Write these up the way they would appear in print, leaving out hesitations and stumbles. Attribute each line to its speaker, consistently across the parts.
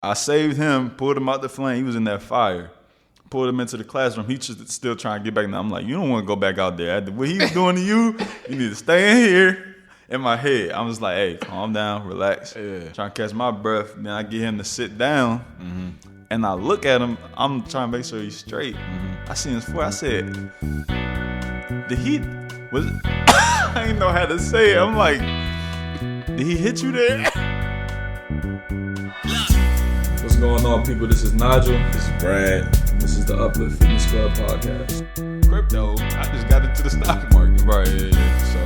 Speaker 1: I saved him, pulled him out the flame. He was in that fire. Pulled him into the classroom. He just still trying to get back. Now I'm like, you don't want to go back out there. After what he was doing to you, you need to stay in here. In my head, I'm just like, hey, calm down, relax. Yeah. Trying to catch my breath. Then I get him to sit down, and I look at him. I'm trying to make sure he's straight. I seen his foot. I said, did he? Was it? I didn't know how to say it. I'm like, did he hit you there? What's going on, people? This is Nigel.
Speaker 2: This is Brad.
Speaker 1: This is the Uplift Fitness Club podcast.
Speaker 2: Crypto. I just got into the stock market.
Speaker 1: Right. Yeah.
Speaker 2: So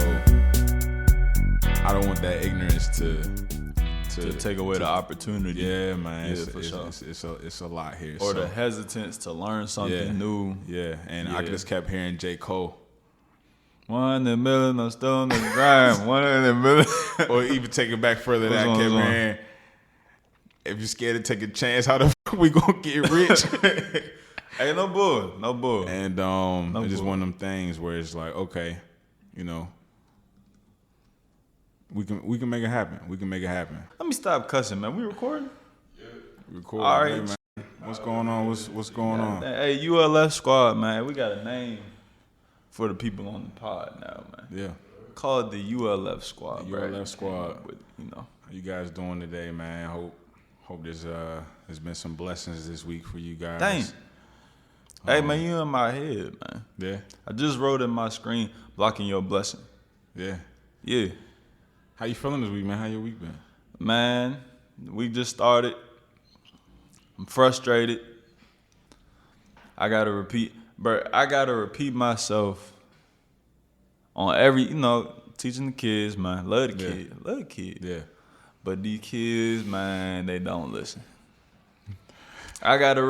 Speaker 2: I don't want that ignorance to
Speaker 1: take away the opportunity.
Speaker 2: Yeah, man.
Speaker 1: Yeah, for sure.
Speaker 2: It's a lot here.
Speaker 1: Or the hesitance to learn something new.
Speaker 2: Yeah, and I just kept hearing J. Cole.
Speaker 1: 1 in the million, I'm still in the grind. 1 in the million.
Speaker 2: Or even take it back further than I kept hearing. If you're scared to take a chance, how the fuck we gonna get rich?
Speaker 1: Hey, no bull.
Speaker 2: And it's just one of them things where it's like, okay, you know, we can make it happen. We can make it happen.
Speaker 1: Let me stop cussing, man. We recording?
Speaker 2: Yeah. Recording.
Speaker 1: All right,
Speaker 2: hey, man. What's going on? What's going on?
Speaker 1: Hey, ULF squad, man. We got a name for the people on the pod now, man.
Speaker 2: Yeah.
Speaker 1: Call it the ULF squad.
Speaker 2: The ULF squad.
Speaker 1: You know,
Speaker 2: how you guys doing today, man? Hope there's been some blessings this week for you guys.
Speaker 1: Dang. Hey, man, you in my head, man.
Speaker 2: Yeah.
Speaker 1: I just wrote in my screen, blocking your blessing.
Speaker 2: Yeah.
Speaker 1: Yeah.
Speaker 2: How you feeling this week, man? How your week been?
Speaker 1: Man, we just started. I'm frustrated. I gotta repeat myself on every, teaching the kids, man. Love the kids.
Speaker 2: Yeah.
Speaker 1: But these kids, man, they don't listen. I gotta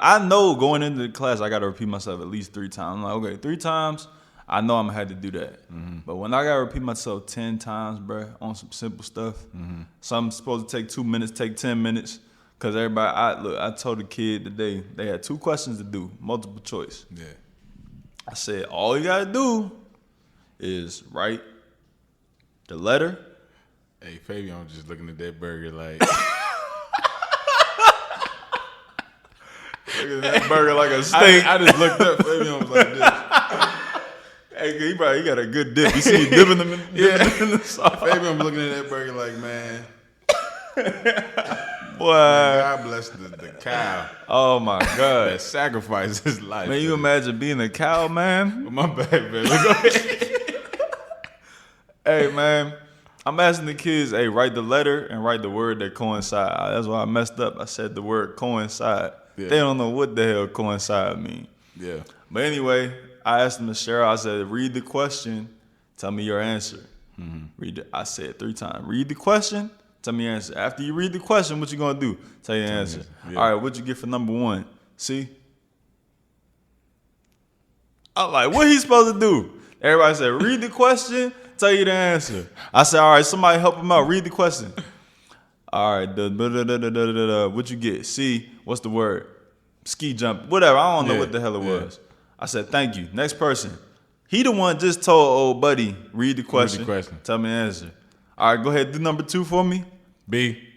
Speaker 1: I know going into the class, I gotta repeat myself at least 3 times. I'm like, okay, 3 times, I know I'm gonna have to do that. But when I gotta repeat myself 10 times, bro, on some simple stuff, something supposed to take 2 minutes, take 10 minutes. Cause everybody, I told the kid today, they had 2 questions to do, multiple choice.
Speaker 2: Yeah. I
Speaker 1: said, all you gotta do is write the letter.
Speaker 2: Hey, Fabian just looking at that burger like.
Speaker 1: Looking at that burger like a steak.
Speaker 2: I just looked up. Fabian was like this.
Speaker 1: Hey, he got a good dip. You see, he dipping them in the sauce.
Speaker 2: Fabian was looking at that burger like, man.
Speaker 1: Boy.
Speaker 2: Man, God bless the cow.
Speaker 1: Oh, my God.
Speaker 2: That sacrificed his life.
Speaker 1: Man, you imagine being a cow, man?
Speaker 2: My bad, man. Go ahead.
Speaker 1: Hey, man. I'm asking the kids, hey, write the letter and write the word that coincide. That's why I messed up. I said the word coincide. Yeah. They don't know what the hell coincide mean.
Speaker 2: Yeah.
Speaker 1: But anyway, I asked Miss Cheryl, I said, read the question, tell me your answer. I said 3 times. Read the question, tell me your answer. After you read the question, what you gonna do? Tell your answer. Yeah. All right, what'd you get for number 1? See? I'm like, what he supposed to do? Everybody said, read the question, tell you the answer. I said, all right, somebody help him out. Read the question. All right, what you get? See, what's the word? Ski jump, whatever. I don't know what the hell it was. I said, thank you. Next person. He the one just told old buddy, read the question. Tell me the answer. All right, go ahead, do number 2 for me.
Speaker 2: B.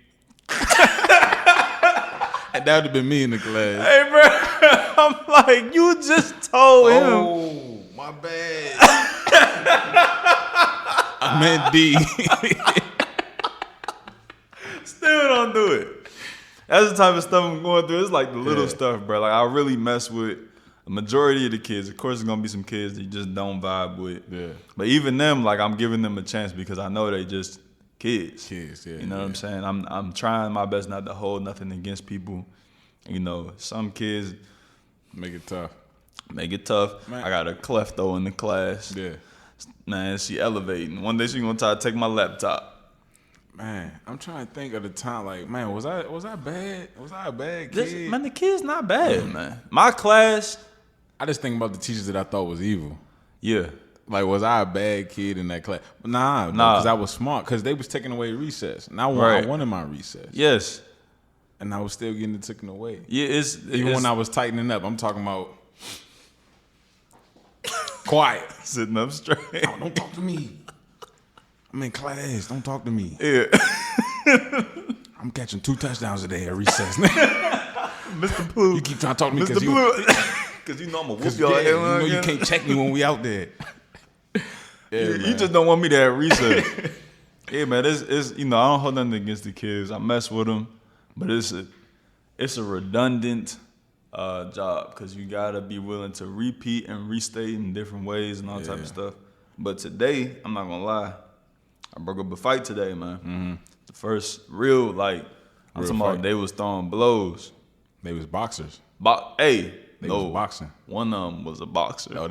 Speaker 2: And that would have been me in the class.
Speaker 1: Hey, bro, I'm like, you just told him.
Speaker 2: Oh, my bad. I meant D.
Speaker 1: Still don't do it. That's the type of stuff I'm going through. It's like the little stuff, bro. Like, I really mess with the majority of the kids. Of course, there's going to be some kids that you just don't vibe with. Yeah. But even them, like, I'm giving them a chance because I know they just kids.
Speaker 2: Kids, yeah.
Speaker 1: You know what I'm saying? I'm trying my best not to hold nothing against people. Some kids
Speaker 2: make it tough.
Speaker 1: Man. I got a klepto in the class.
Speaker 2: Yeah.
Speaker 1: Man, she elevating. One day she gonna try to take my laptop.
Speaker 2: Man, I'm trying to think of the time. Like, man, was I bad? Was I a bad kid?
Speaker 1: Man, the kid's not bad, man. My class.
Speaker 2: I just think about the teachers that I thought was evil.
Speaker 1: Yeah.
Speaker 2: Like, was I a bad kid in that class? Nah, because I was smart. Because they was taking away recess, and I wanted my recess.
Speaker 1: Yes.
Speaker 2: And I was still getting it taken away.
Speaker 1: Yeah,
Speaker 2: even when I was tightening up. I'm talking about quiet,
Speaker 1: sitting up straight.
Speaker 2: Oh, don't talk to me. I'm in class. Don't talk to me.
Speaker 1: Yeah.
Speaker 2: I I'm catching 2 touchdowns a day at recess.
Speaker 1: Mr. Blue.
Speaker 2: You keep trying to talk to me
Speaker 1: Mr. Blue. Because you know I'm going to whoop your head.
Speaker 2: You know you can't check me when we out there.
Speaker 1: You just don't want me to have recess. Yeah, man, it's I don't hold nothing against the kids. I mess with them, but it's a redundant job because you gotta be willing to repeat and restate in different ways and all type of stuff. But today, I'm not gonna lie, I broke up a fight today, man. Mm-hmm. The first real I'm talking about they was throwing blows.
Speaker 2: They was boxers.
Speaker 1: They
Speaker 2: was boxing.
Speaker 1: One of them was a boxer.
Speaker 2: No,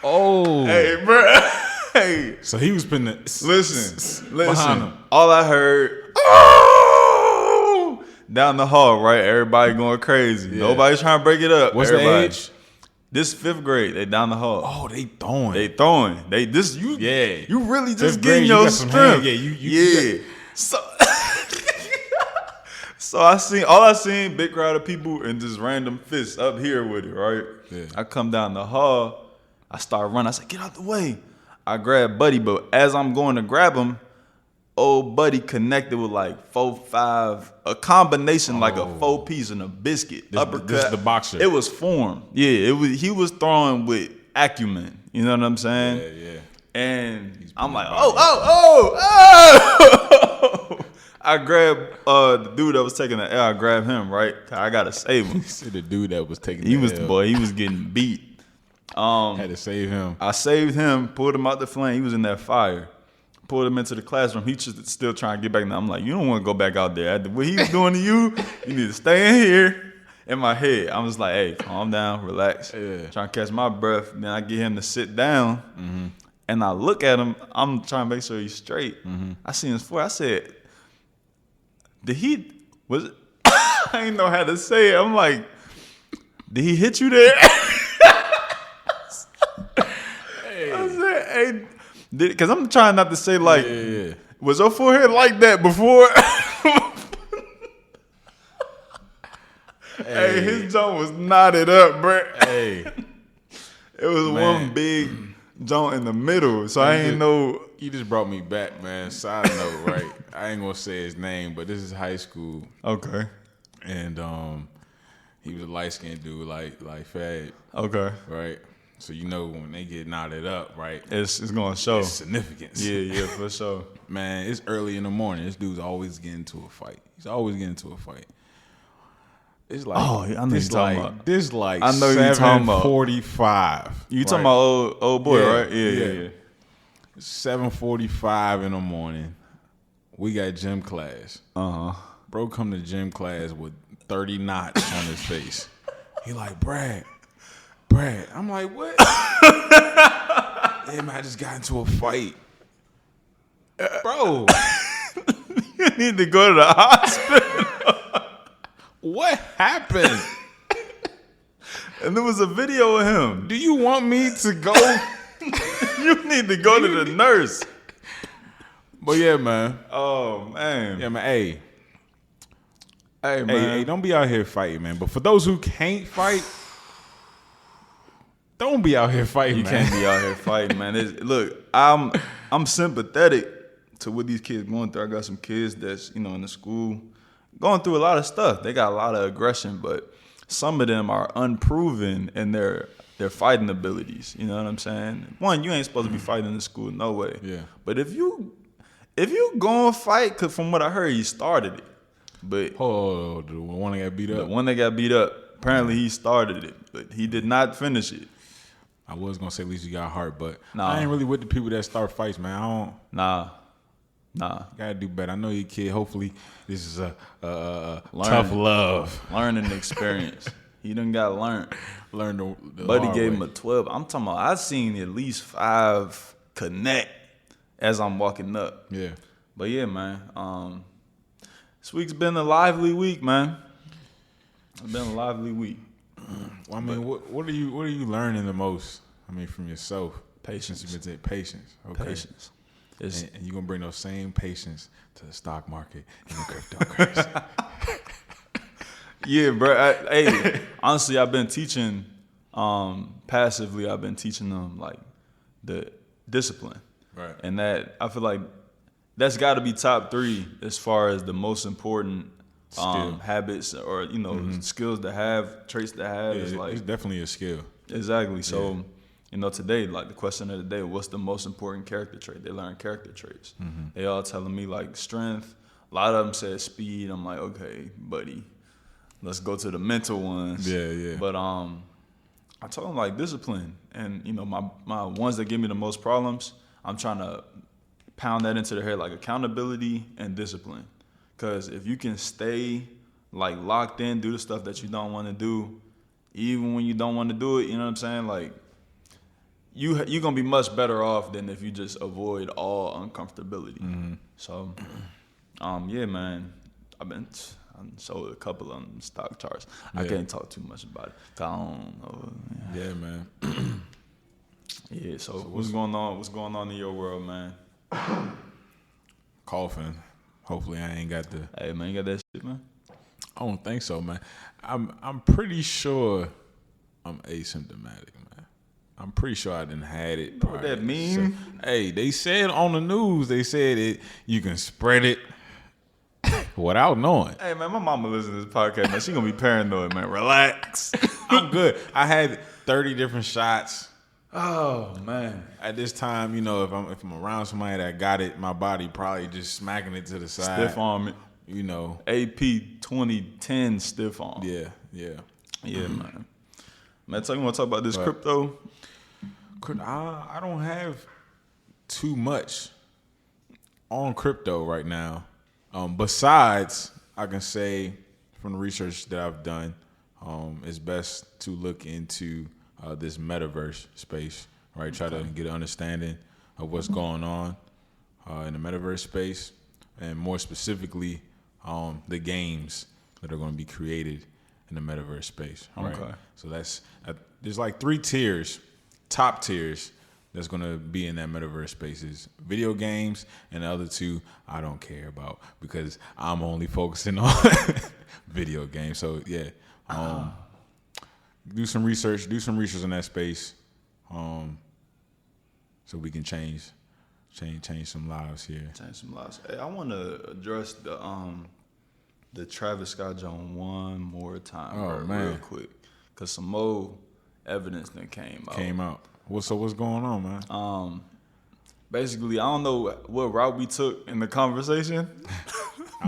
Speaker 2: Hey,
Speaker 1: bro. Hey.
Speaker 2: So he was putting
Speaker 1: Listen.
Speaker 2: behind him.
Speaker 1: All I heard, down the hall, right? Everybody going crazy. Yeah. Nobody's trying to break it up.
Speaker 2: What's the age?
Speaker 1: This 5th grade. They down the hall.
Speaker 2: Oh, they throwing.
Speaker 1: You really just getting your strength. Yeah. So I seen big crowd of people and just random fists up here with it, right? Yeah. I come down the hall. I start running. I said, get out the way. I grab Buddy, but as I'm going to grab him, old Buddy connected with 4-5, a combination a 4-piece and a biscuit. Uppercut.
Speaker 2: This is the boxer.
Speaker 1: It was form. Yeah, he was throwing with acumen. You know what I'm saying?
Speaker 2: Yeah.
Speaker 1: And I'm like, oh. I grabbed the dude that was taking the L. I grabbed him, right? I gotta save him.
Speaker 2: You see the dude that was taking
Speaker 1: the L. He was getting beat.
Speaker 2: Had to save him.
Speaker 1: I saved him, pulled him out the flame. He was in that fire. Pulled him into the classroom. He just still trying to get back. Now I'm like, you don't want to go back out there. After what he was doing to you, you need to stay in here. In my head, I'm just like, hey, calm down, relax. Yeah. Trying to catch my breath. Then I get him to sit down, and I look at him. I'm trying to make sure he's straight. Mm-hmm. I seen his foot. I said, was it? I didn't know how to say it. I'm like, did he hit you there? I said, hey, because I'm trying not to say was your forehead like that before? Hey, his jaw was knotted up, bro. Hey, it was one big jaw in the middle, so I ain't know.
Speaker 2: You just brought me back, man. Side note, right? I ain't gonna say his name, but this is high school.
Speaker 1: Okay.
Speaker 2: And he was a light skinned dude, like Fad.
Speaker 1: Okay.
Speaker 2: Right. So when they get knotted up, right?
Speaker 1: It's gonna show.
Speaker 2: It's significance.
Speaker 1: Yeah, for sure.
Speaker 2: Man, it's early in the morning. This dude's always getting into a fight. He's always getting into a fight. It's like
Speaker 1: I know you're talking about.
Speaker 2: This like
Speaker 1: I know you're talking about
Speaker 2: 7:45.
Speaker 1: You talking about old boy, right? Yeah.
Speaker 2: 7:45 in the morning. We got gym class. Bro come to gym class with 30 knots on his face. He like, Brad. I'm like, what? Yeah, man, I just got into a fight. Bro.
Speaker 1: You need to go to the hospital.
Speaker 2: What happened?
Speaker 1: And there was a video of him.
Speaker 2: Do you want me to go?
Speaker 1: You need to go to the nurse.
Speaker 2: But yeah, man.
Speaker 1: Oh, man.
Speaker 2: Yeah, man. Hey, man. Hey, don't be out here fighting, man. But for those who can't fight, don't be out here fighting, man.
Speaker 1: You can't be out here fighting, man. Look, I'm sympathetic to what these kids going through. I got some kids that's, in the school going through a lot of stuff. They got a lot of aggression, but some of them are unproven in their fighting abilities. You know what I'm saying? One, you ain't supposed to be fighting in school, no way.
Speaker 2: Yeah.
Speaker 1: But if you go and fight, because from what I heard, he started it. But
Speaker 2: the one that got beat up?
Speaker 1: The one that got beat up. Apparently he started it, but he did not finish it.
Speaker 2: I was going to say at least you got heart, but I ain't really with the people that start fights, man. I don't.
Speaker 1: Nah.
Speaker 2: You gotta do better. I know you kid. Hopefully, this is a tough love.
Speaker 1: Learning experience. He done got learned.
Speaker 2: Learned the
Speaker 1: Buddy gave him a 12. I'm talking about, I've seen at least 5 connect as I'm walking up.
Speaker 2: Yeah.
Speaker 1: But yeah, man. This week's been a lively week, man. It's been a lively week.
Speaker 2: Well, I mean, what are you learning the most? I mean, from yourself.
Speaker 1: Patience.
Speaker 2: You've been saying patience. Okay.
Speaker 1: Patience.
Speaker 2: And you're going to bring those same patience to the stock market and the cryptocurrency.
Speaker 1: Yeah, bro. Honestly, I've been teaching passively. I've been teaching them like the discipline,
Speaker 2: right?
Speaker 1: And that I feel like that's got to be top 3 as far as the most important
Speaker 2: Skill.
Speaker 1: habits or skills to have, traits to have.
Speaker 2: Yeah,
Speaker 1: is like
Speaker 2: it's definitely a skill.
Speaker 1: exactly. So today, like the question of the day, what's the most important character trait? They learn character traits. They all telling me like strength. A lot of them said speed. I'm like, okay, buddy, let's go to the mental ones.
Speaker 2: Yeah.
Speaker 1: But I told them like discipline, and my ones that give me the most problems, I'm trying to pound that into their head, like accountability and discipline. Because if you can stay like locked in, do the stuff that you don't want to do, even when you don't want to do it, you know what I'm saying? Like you're gonna be much better off than if you just avoid all uncomfortability. So, yeah, man, I sold a couple of them stock charts. I can't talk too much about it. 'Cause I don't know.
Speaker 2: Yeah, man.
Speaker 1: Yeah. So what's going on? What's going on in your world, man?
Speaker 2: Coughing. Hopefully, I ain't got the.
Speaker 1: Hey, man, you got that shit, man?
Speaker 2: I don't think so, man. I'm pretty sure I'm asymptomatic, man. I'm pretty sure I didn't had it.
Speaker 1: You know what that mean?
Speaker 2: Hey, they said on the news, they said you can spread it without knowing.
Speaker 1: Hey, man, my mama listens to this podcast, man. She gonna be paranoid, man. Relax.
Speaker 2: I'm good. I had 30 different shots.
Speaker 1: Oh, man.
Speaker 2: At this time, if I'm around somebody that got it, my body probably just smacking it to the side.
Speaker 1: Stiff arm it. AP 2010 stiff arm.
Speaker 2: Yeah.
Speaker 1: Yeah, man. Man, you want to talk about this crypto?
Speaker 2: I don't have too much on crypto right now. Besides, I can say from the research that I've done, it's best to look into this Metaverse space, right? Try to get an understanding of what's going on in the Metaverse space, and more specifically, the games that are going to be created in the Metaverse space, right?
Speaker 1: Okay.
Speaker 2: So there's like 3 tiers, top tiers that's going to be in that Metaverse space is video games, and the other 2 I don't care about because I'm only focusing on video games. So yeah, do some research in that space, so we can change some lives here.
Speaker 1: Change some lives. Hey, I want to address the Travis Scott joint one more time, real quick, cause some more evidence that came out.
Speaker 2: So what's going on, man?
Speaker 1: Basically, I don't know what route we took in the conversation,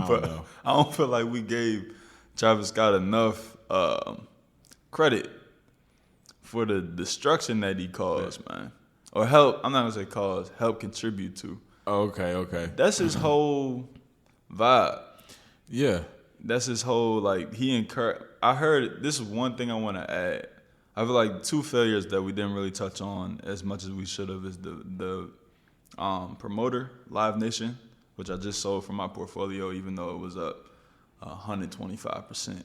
Speaker 1: but I don't feel like we gave Travis Scott enough credit for the destruction that he caused, man. Or help, I'm not gonna say cause, help contribute to.
Speaker 2: Okay.
Speaker 1: That's his whole vibe.
Speaker 2: Yeah.
Speaker 1: That's his whole, like, I heard, this is one thing I want to add. I feel like 2 failures that we didn't really touch on as much as we should have is the promoter, Live Nation, which I just sold from my portfolio, even though it was up 125%.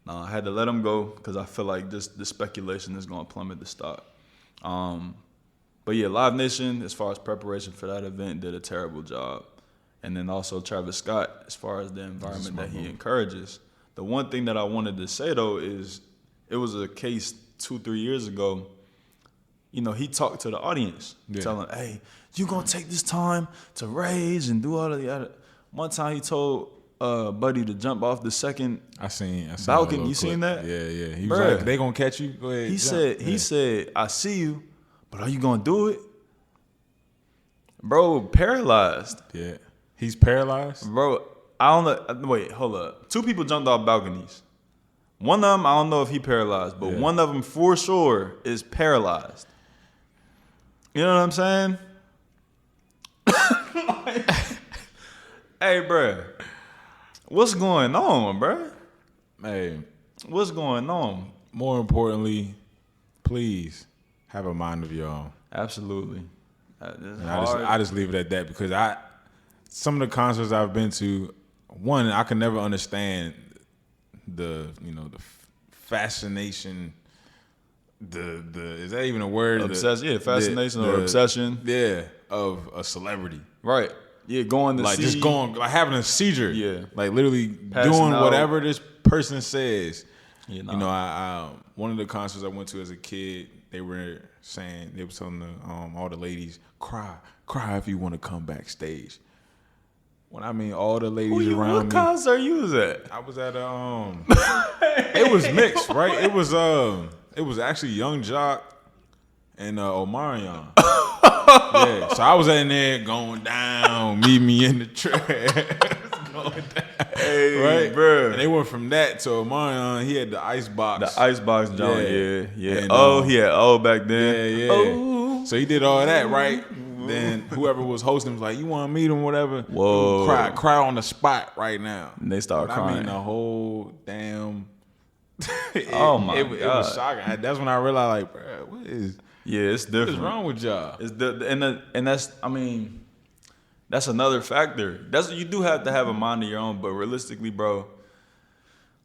Speaker 1: I had to let them go because I feel like the speculation is going to plummet the stock. But yeah, Live Nation, as far as preparation for that event, did a terrible job. And then also Travis Scott, as far as the environment that he encourages. The one thing that I wanted to say, though, is it was a case 2-3 years ago. He talked to the audience, telling them, hey, you going to take this time to raise and do all of the other. One time he told Buddy to jump off the second
Speaker 2: I seen
Speaker 1: balcony. You seen that?
Speaker 2: Yeah. He was like, they going to catch you? Go ahead.
Speaker 1: He said, I see you, but are you going to do it? Bro, paralyzed.
Speaker 2: Yeah. He's paralyzed?
Speaker 1: Bro, I don't know. Wait, hold up. 2 people jumped off balconies. One of them, I don't know if he paralyzed, but one of them for sure is paralyzed. You know what I'm saying? Hey, bro. What's going on, bro?
Speaker 2: Hey.
Speaker 1: What's going on?
Speaker 2: More importantly, please have a mind of your own.
Speaker 1: Absolutely.
Speaker 2: I just leave it at that because some of the concerts I've been to, one, I can never understand the fascination, the is that even a word?
Speaker 1: Obsession, fascination or obsession.
Speaker 2: Yeah, of a celebrity.
Speaker 1: Right. Yeah, going to see.
Speaker 2: Just going, like having a seizure.
Speaker 1: Yeah.
Speaker 2: Like literally
Speaker 1: Passing
Speaker 2: doing
Speaker 1: out.
Speaker 2: whatever this person says.
Speaker 1: I
Speaker 2: one of the concerts I went to as a kid, they were telling all the ladies, cry if you want to come backstage. when I mean all the ladies
Speaker 1: What
Speaker 2: around me.
Speaker 1: concert you was at?
Speaker 2: I was at it was mixed, right? It was actually Young Jock and Omarion. Yeah, so I was in there going down, meet me in the track, going down,
Speaker 1: Hey,
Speaker 2: right,
Speaker 1: bro.
Speaker 2: And they went from that to Omarion. He had the icebox,
Speaker 1: The icebox joint, yeah.
Speaker 2: And,
Speaker 1: He had back then.
Speaker 2: yeah.
Speaker 1: Oh.
Speaker 2: So he did all that, right? Then whoever was hosting was like, "You want to meet him, whatever."
Speaker 1: Whoa.
Speaker 2: Cry on the spot right now.
Speaker 1: And they start crying.
Speaker 2: I mean, the whole damn.
Speaker 1: Oh my
Speaker 2: it
Speaker 1: God.
Speaker 2: was shocking. That's when I realized, like, bro, what is
Speaker 1: Yeah, it's different.
Speaker 2: what's wrong with y'all?
Speaker 1: It's and that's, I mean, that's another factor. That's, you do have to have a mind of your own, but realistically, bro,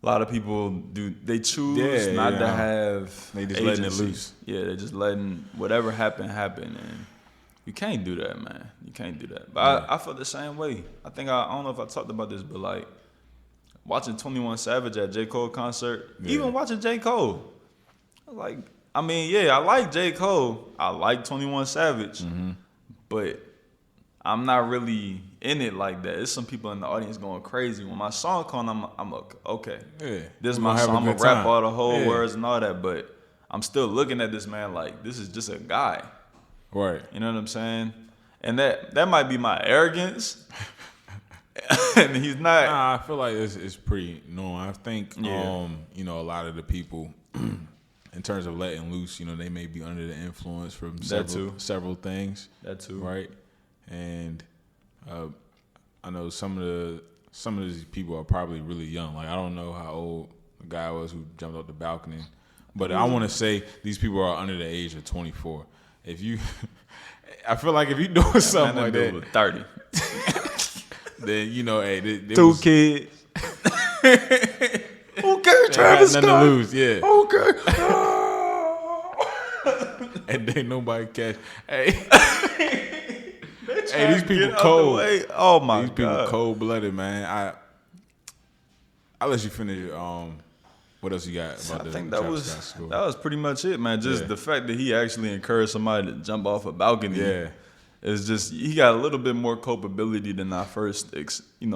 Speaker 1: a lot of people they choose not to have.
Speaker 2: They just
Speaker 1: agency.
Speaker 2: letting it loose.
Speaker 1: Yeah, they're just letting whatever happen, and you can't do that, man. You can't do that. But I felt the same way. I think I don't know if I talked about this, but like watching 21 Savage at J. Cole concert, even watching J. Cole, like, I mean, yeah, I like J. Cole. I like 21 Savage, but I'm not really in it like that. There's some people in the audience going crazy. When my song comes, I'm okay.
Speaker 2: Yeah,
Speaker 1: This is my song. I'm going to rap all the whole words and all that, but I'm still looking at this man like this is just a guy.
Speaker 2: Right.
Speaker 1: You know what I'm saying? And that might be my arrogance. And he's not.
Speaker 2: Nah, I feel like it's pretty normal. I think, you know, a lot of the people, in terms of letting loose, you know, they may be under the influence from several things.
Speaker 1: That too.
Speaker 2: Right. And I know some of these people are probably really young. Like, I don't know how old the guy was who jumped off the balcony, but I want to say these people are under the age of 24. If you, I feel like if you're doing something like that,
Speaker 1: 30.
Speaker 2: then you know, hey,
Speaker 1: Two kids. Okay, Travis Scott.
Speaker 2: Nothing to lose, yeah.
Speaker 1: Okay.
Speaker 2: And then nobody catch. Hey, these people cold.
Speaker 1: Oh my God.
Speaker 2: These people cold blooded, man. I'll let you finish. What else you got about
Speaker 1: I think that was pretty much it, man. Just the fact that he actually encouraged somebody to jump off a balcony. Yeah, it's just he got a little bit more culpability than I first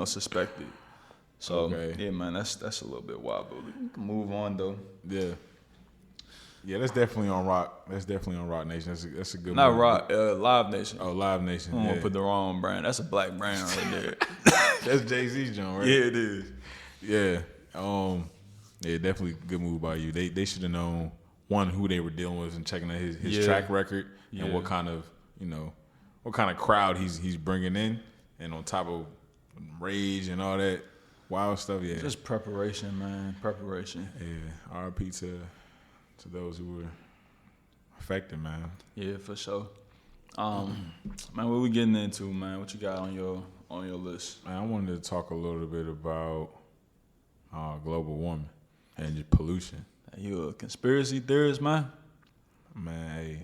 Speaker 1: suspected. So yeah, man, that's a little bit wild, but we can move on though.
Speaker 2: Yeah, that's definitely on Rock. That's definitely on Rock Nation. That's a good.
Speaker 1: Not movie. Rock, Live Nation.
Speaker 2: Oh, Live Nation.
Speaker 1: I don't want to put the wrong brand. That's a black brand right there.
Speaker 2: That's Jay-Z's joint, right?
Speaker 1: Yeah, it is.
Speaker 2: Yeah. Yeah, definitely good move by you. They should have known, one, who they were dealing with and checking out his track record and what kind of crowd he's bringing in, and on top of rage and all that wild stuff. Yeah,
Speaker 1: just preparation, man. Preparation.
Speaker 2: Yeah, R.I.P. to those who were affected, man.
Speaker 1: Yeah, for sure. Man, what we getting into, man? What you got on your list?
Speaker 2: Man, I wanted to talk a little bit about global warming and just pollution.
Speaker 1: You a conspiracy theorist, man?
Speaker 2: Man, hey,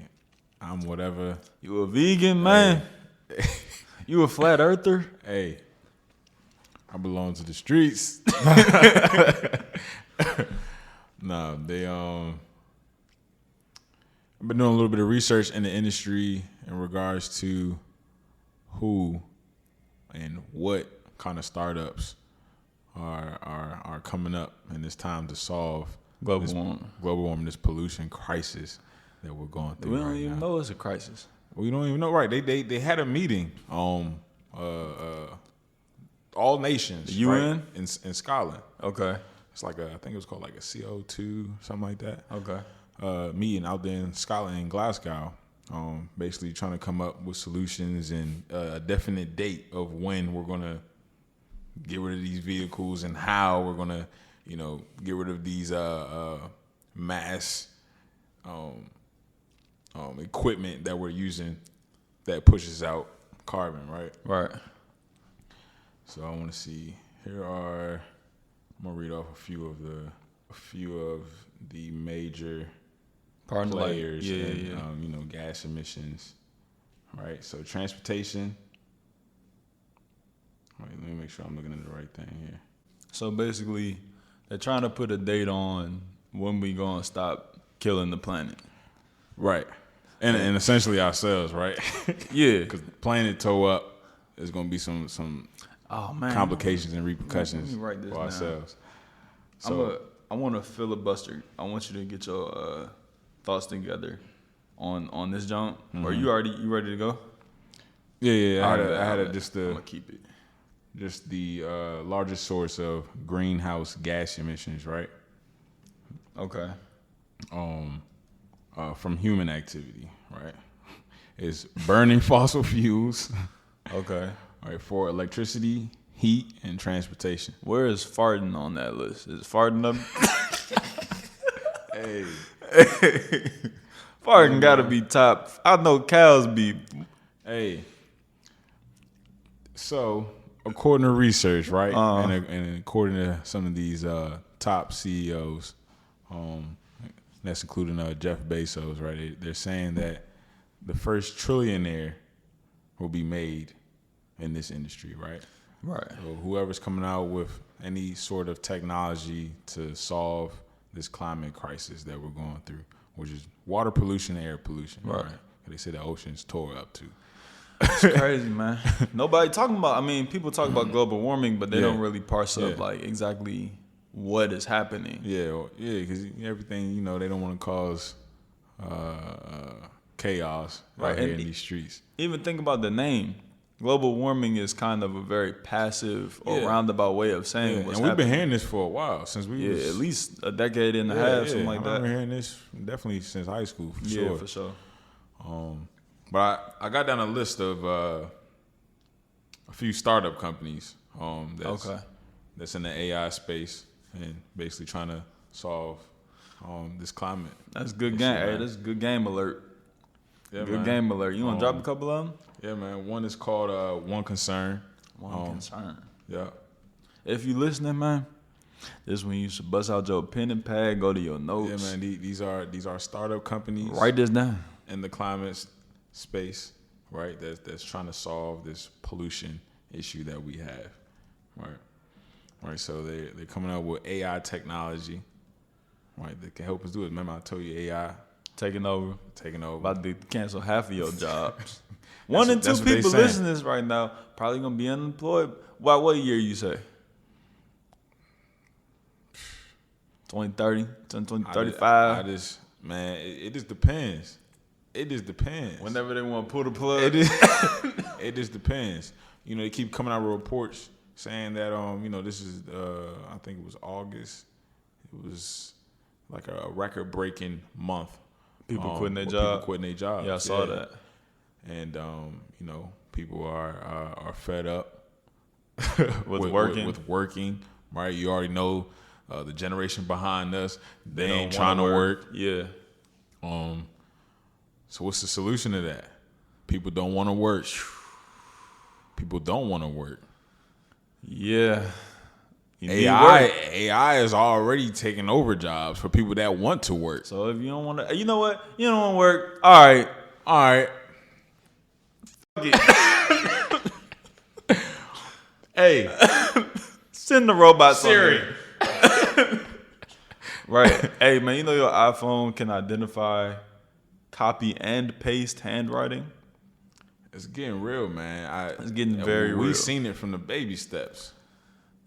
Speaker 2: I'm whatever.
Speaker 1: You a vegan, man? Hey. You a flat earther?
Speaker 2: Hey, I belong to the streets. Nah, I've been doing a little bit of research in the industry in regards to who and what kind of startups are coming up in this time to solve global warming, this pollution crisis that we're going through.
Speaker 1: We don't even know it's a crisis.
Speaker 2: We don't even know, right? They had a meeting all nations,
Speaker 1: the UN,
Speaker 2: right? in Scotland.
Speaker 1: Okay,
Speaker 2: it's like I think it was called like a CO2, something like that.
Speaker 1: Okay,
Speaker 2: meeting out there in Scotland, in Glasgow. Basically trying to come up with solutions and a definite date of when we're gonna get rid of these vehicles and how we're gonna, get rid of these mass equipment that we're using that pushes out carbon, right?
Speaker 1: Right.
Speaker 2: So I want to see. I'm gonna read off a few of the major players and gas emissions. Right. So transportation. Wait, let me make sure I'm looking at the right thing here.
Speaker 1: So basically, they're trying to put a date on when we gonna stop killing the planet.
Speaker 2: Right. And essentially ourselves, right?
Speaker 1: Yeah.
Speaker 2: Because the planet toe up, there's gonna be some
Speaker 1: Oh man,
Speaker 2: complications and repercussions
Speaker 1: let me write this
Speaker 2: for
Speaker 1: down.
Speaker 2: ourselves. So
Speaker 1: I want to filibuster. I want you to get your thoughts together on this jump. Are you ready to go?
Speaker 2: yeah, I had
Speaker 1: I'm
Speaker 2: just
Speaker 1: gonna keep it.
Speaker 2: just the largest source of greenhouse gas emissions, right?
Speaker 1: Okay.
Speaker 2: From human activity, right? Is burning fossil fuels,
Speaker 1: Okay.
Speaker 2: all right, for electricity, heat, and transportation.
Speaker 1: Where is farting on that list? Is farting up?
Speaker 2: Hey,
Speaker 1: Farting got to be top. I know cows be.
Speaker 2: hey. So, according to research, right, and according to some of these top CEOs, that's including Jeff Bezos, right? They're saying that the first trillionaire will be made in this industry, right?
Speaker 1: Right.
Speaker 2: So whoever's coming out with any sort of technology to solve this climate crisis that we're going through, which is water pollution, air pollution,
Speaker 1: Right.
Speaker 2: They say the ocean's tore up too.
Speaker 1: It's crazy, man. Nobody talking about. I mean, people talk about global warming, but they don't really parse up like exactly what is happening.
Speaker 2: Yeah, because everything, they don't want to cause chaos out here in these streets.
Speaker 1: Even think about the name. Global warming is kind of a very passive or roundabout way of saying what's
Speaker 2: and we've
Speaker 1: happening.
Speaker 2: been hearing this for a while, since we was,
Speaker 1: at least a decade and a half, something like
Speaker 2: I
Speaker 1: that.
Speaker 2: remember hearing this definitely since high school, for sure.
Speaker 1: Yeah, for sure.
Speaker 2: But I got down a list of a few startup companies that's in the AI space and basically trying to solve this climate.
Speaker 1: That's good game. Hey, that's good game alert.
Speaker 2: Yeah,
Speaker 1: good
Speaker 2: man.
Speaker 1: game alert. You want to drop a couple of them?
Speaker 2: Yeah, man. One is called One Concern.
Speaker 1: One concern.
Speaker 2: Yeah.
Speaker 1: If you listening, man, this is when you should bust out your pen and pad, go to your notes.
Speaker 2: Yeah, man. These are startup companies.
Speaker 1: Write this down.
Speaker 2: In the climate space, right? That's trying to solve this pollution issue that we have, right? Right. So they're coming up with AI technology, right? That can help us do it. Remember, I told you AI
Speaker 1: taking over. About to cancel half of your jobs. One in two people listening to this right now probably gonna be unemployed. By what year you say? 2030, 2035.
Speaker 2: It just depends. It just depends.
Speaker 1: Whenever they want to pull the plug.
Speaker 2: It just depends. They keep coming out with reports saying that this is I think it was August. It was like a record breaking month.
Speaker 1: People quitting their
Speaker 2: jobs.
Speaker 1: Yeah, I saw that.
Speaker 2: And people are fed up
Speaker 1: with
Speaker 2: working. Right? You already know the generation behind us. They ain't trying to work.
Speaker 1: Yeah.
Speaker 2: So what's the solution to that? People don't want to work. People don't want to work.
Speaker 1: Yeah.
Speaker 2: AI is already taking over jobs for people that want to work.
Speaker 1: So if you don't want to, you know what? You don't want to work. All right. Fuck it. Hey, send the robot
Speaker 2: Siri.
Speaker 1: Right. Hey, man, your iPhone can identify copy and paste handwriting?
Speaker 2: It's getting real, man.
Speaker 1: It's getting very real.
Speaker 2: We've seen it from the baby steps.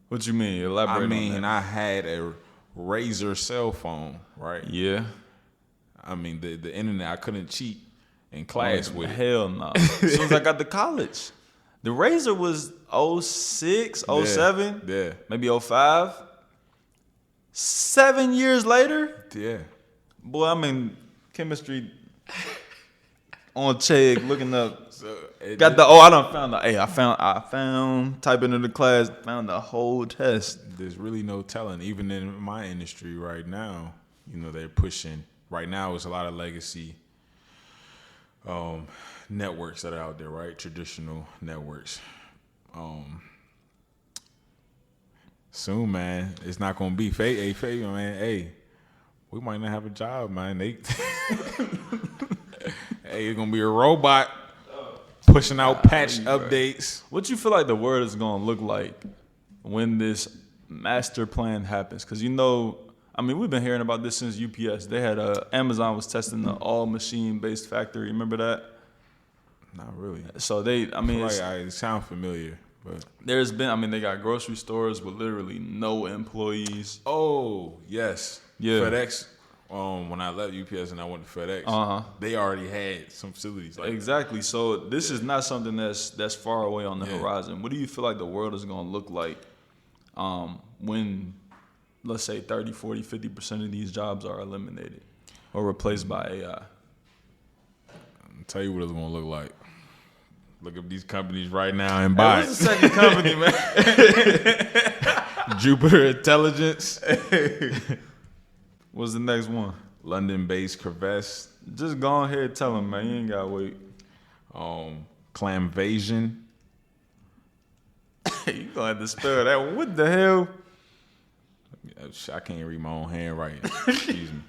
Speaker 1: What you mean? Elaborate on that.
Speaker 2: I had a Razor cell phone, right?
Speaker 1: Yeah.
Speaker 2: The internet, I couldn't cheat in class with it.
Speaker 1: Hell no. As soon as I got to college. The Razor was 06, 07,
Speaker 2: yeah.
Speaker 1: Maybe 05. 7 years later?
Speaker 2: Yeah.
Speaker 1: Boy, I'm in chemistry on Chegg looking up. I found typing in the class, found the whole test.
Speaker 2: There's really no telling. Even in my industry right now, they're pushing. Right now, it's a lot of legacy networks that are out there, right? Traditional networks. Soon, man, it's not gonna be Fabian, man. Hey, we might not have a job, man. Hey, it's gonna be a robot pushing out patch updates.
Speaker 1: What you feel like the world is gonna look like when this master plan happens? Because we've been hearing about this since UPS. They had Amazon was testing the all machine based factory. Remember that?
Speaker 2: Not really.
Speaker 1: So it
Speaker 2: sounds familiar. But
Speaker 1: There's been, I mean, they got grocery stores with literally no employees.
Speaker 2: oh yes,
Speaker 1: Yeah.
Speaker 2: FedEx. When I left UPS and I went to FedEx, they already had some facilities like
Speaker 1: Exactly. So this is not something that's far away on the
Speaker 2: Yeah.
Speaker 1: horizon. What do you feel like the world is going to look like when, let's say, 30, 40, 50% of these jobs are eliminated or replaced by AI?
Speaker 2: I'll tell you what it's gonna look like. Look up these companies right now and buy
Speaker 1: What's the second company, man?
Speaker 2: it. Jupiter Intelligence,
Speaker 1: What's the next one?
Speaker 2: London-based Crevasse,
Speaker 1: Just go ahead and tell them, man. You ain't got to wait.
Speaker 2: Clamvasion.
Speaker 1: You going to have to spell that one. What the hell?
Speaker 2: I can't read my own handwriting. Excuse me.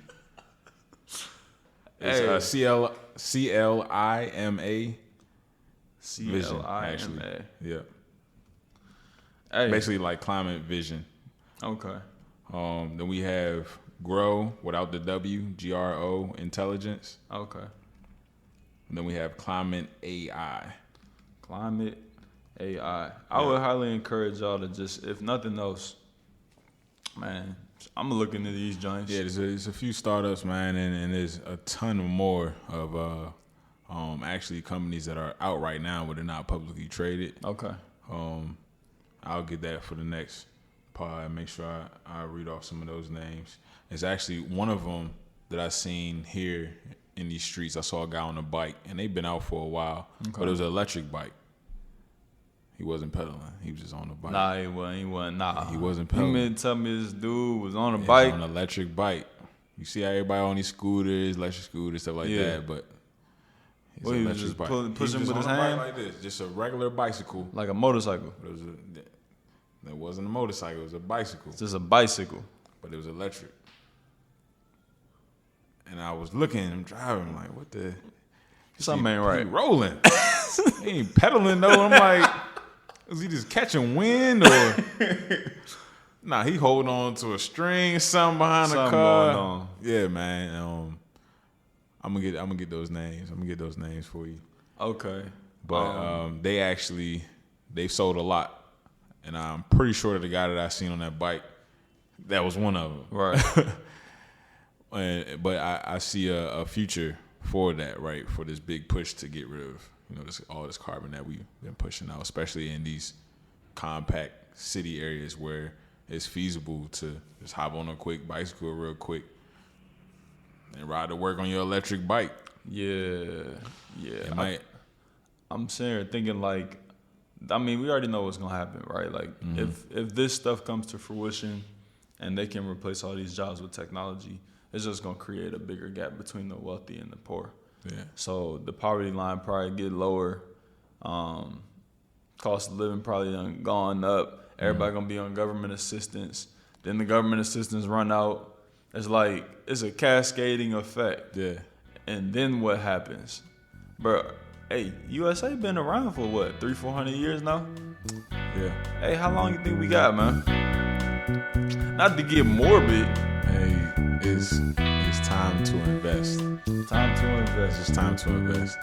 Speaker 2: It's
Speaker 1: Hey.
Speaker 2: CLIMA. Vision, actually.
Speaker 1: CLIMA.
Speaker 2: Yeah.
Speaker 1: Hey.
Speaker 2: Basically like climate vision.
Speaker 1: Okay.
Speaker 2: Then we have Grow without the W, GRO Intelligence.
Speaker 1: Okay.
Speaker 2: And then we have Climate AI.
Speaker 1: Climate AI. I would highly encourage y'all to just, if nothing else, man, I'm gonna look into these joints.
Speaker 2: Yeah, there's a few startups, man, and there's a ton more of actually companies that are out right now, but they're not publicly traded.
Speaker 1: Okay.
Speaker 2: I'll get that for the next pod and make sure I read off some of those names. It's actually one of them that I seen here in these streets. I saw a guy on a bike, and they've been out for a while, but it was an electric bike. He wasn't pedaling. He was just on the bike.
Speaker 1: Nah, he wasn't. Nah.
Speaker 2: He wasn't
Speaker 1: You
Speaker 2: pedaling.
Speaker 1: meant to tell me this dude was on a
Speaker 2: He was
Speaker 1: bike?
Speaker 2: on an electric bike. You see how everybody on these scooters, electric scooters, stuff like
Speaker 1: Yeah.
Speaker 2: that, but it's
Speaker 1: Well,
Speaker 2: an
Speaker 1: he was
Speaker 2: electric
Speaker 1: just
Speaker 2: bike.
Speaker 1: pushing
Speaker 2: He was
Speaker 1: with
Speaker 2: just
Speaker 1: his
Speaker 2: on a bike
Speaker 1: hand?
Speaker 2: like this, just a regular bicycle.
Speaker 1: Like a motorcycle.
Speaker 2: But it wasn't a motorcycle. It was a bicycle,
Speaker 1: It's just a bicycle.
Speaker 2: but it was electric. And I was looking at him driving, I'm like, what the?
Speaker 1: Something ain't
Speaker 2: He
Speaker 1: right.
Speaker 2: rolling. He ain't pedaling though. I'm like, is he just catching wind or? Nah, he holding on to a string, something behind the
Speaker 1: Something
Speaker 2: car.
Speaker 1: going on.
Speaker 2: Yeah, man. I'm gonna get those names. I'm gonna get those names for you.
Speaker 1: Okay.
Speaker 2: But they've sold a lot, and I'm pretty sure that the guy that I seen on that bike, that was one of them.
Speaker 1: Right.
Speaker 2: But I see a future for that, right? For this big push to get rid of all this carbon that we've been pushing out, especially in these compact city areas where it's feasible to just hop on a quick bicycle real quick and ride to work on your electric bike.
Speaker 1: Yeah. I'm sitting here thinking like, I mean, we already know what's gonna happen, right? Like, if this stuff comes to fruition, and they can replace all these jobs with technology, it's just gonna create a bigger gap between the wealthy and the poor.
Speaker 2: Yeah.
Speaker 1: So the poverty line probably get lower. Cost of living probably done gone up. Everybody gonna be on government assistance. Then the government assistance run out. It's like it's a cascading effect.
Speaker 2: Yeah.
Speaker 1: And then what happens? Bro, hey, USA been around for what, 300-400 years now?
Speaker 2: Yeah.
Speaker 1: Hey, how long you think we got, man? Not to get morbid.
Speaker 2: Hey, it's time to invest.
Speaker 1: Time to invest.
Speaker 2: It's time to invest.